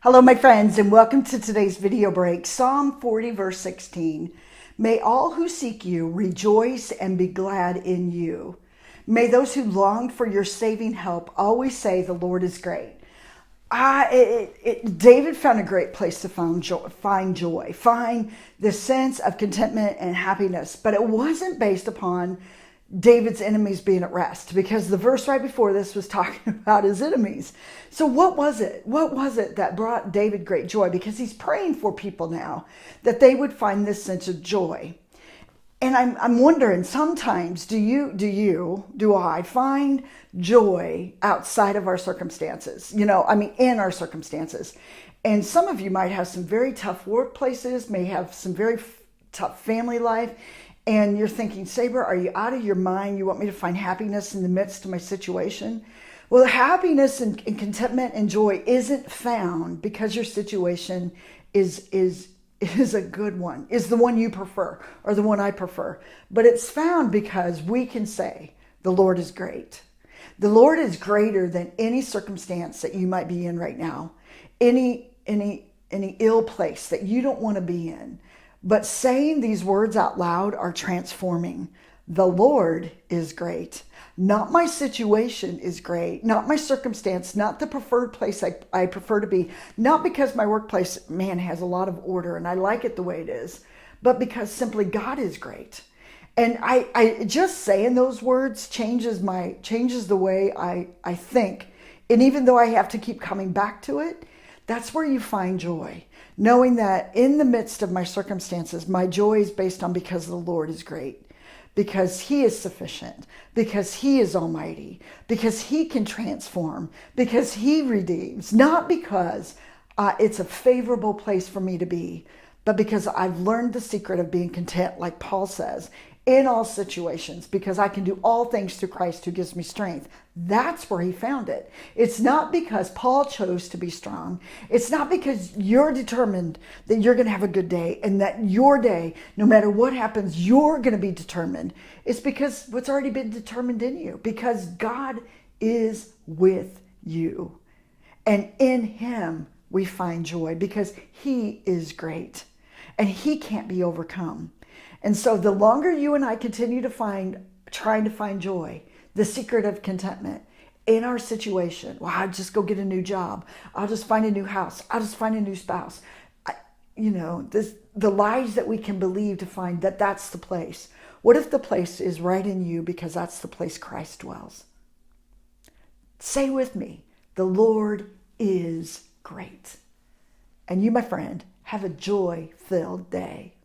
Hello, my friends, and welcome to today's video break. Psalm 40, verse 16. May all who seek you rejoice and be glad in you. May those who long for your saving help always say, the Lord is great. David found a great place to find joy, find the sense of contentment and happiness, but it wasn't based upon David's enemies being at rest, because the verse right before this was talking about his enemies. So what was it? What was it that brought David great joy? Because he's praying for people now that they would find this sense of joy. And I'm wondering, sometimes do I find joy outside of our circumstances? In our circumstances. And some of you might have some very tough workplaces, may have some very tough family life. And you're thinking, Saber, are you out of your mind? You want me to find happiness in the midst of my situation? Well, happiness and contentment and joy isn't found because your situation is a good one, is the one you prefer or the one I prefer. But it's found because we can say, the Lord is great. The Lord is greater than any circumstance that you might be in right now, any ill place that you don't want to be in. But saying these words out loud are transforming. The Lord is great. Not my situation is great. Not my circumstance. Not the preferred place I prefer to be. Not because my workplace, man, has a lot of order and I like it the way it is. But because simply God is great. And I just saying those words changes the way I think. And even though I have to keep coming back to it, that's where you find joy. Knowing that in the midst of my circumstances, my joy is based on because the Lord is great, because he is sufficient, because he is almighty, because he can transform, because he redeems, not because it's a favorable place for me to be, but because I've learned the secret of being content, like Paul says, in all situations, because I can do all things through Christ who gives me strength. That's where he found it. It's not because Paul chose to be strong. It's not because you're determined that you're going to have a good day and that your day, no matter what happens, you're going to be determined. It's because what's already been determined in you, because God is with you. And in him we find joy because he is great and he can't be overcome. And so the longer you and I continue trying to find joy, the secret of contentment in our situation, well, I'll just go get a new job. I'll just find a new house. I'll just find a new spouse. The lies that we can believe to find that that's the place. What if the place is right in you because that's the place Christ dwells? Say with me, the Lord is great. And you, my friend, have a joy-filled day.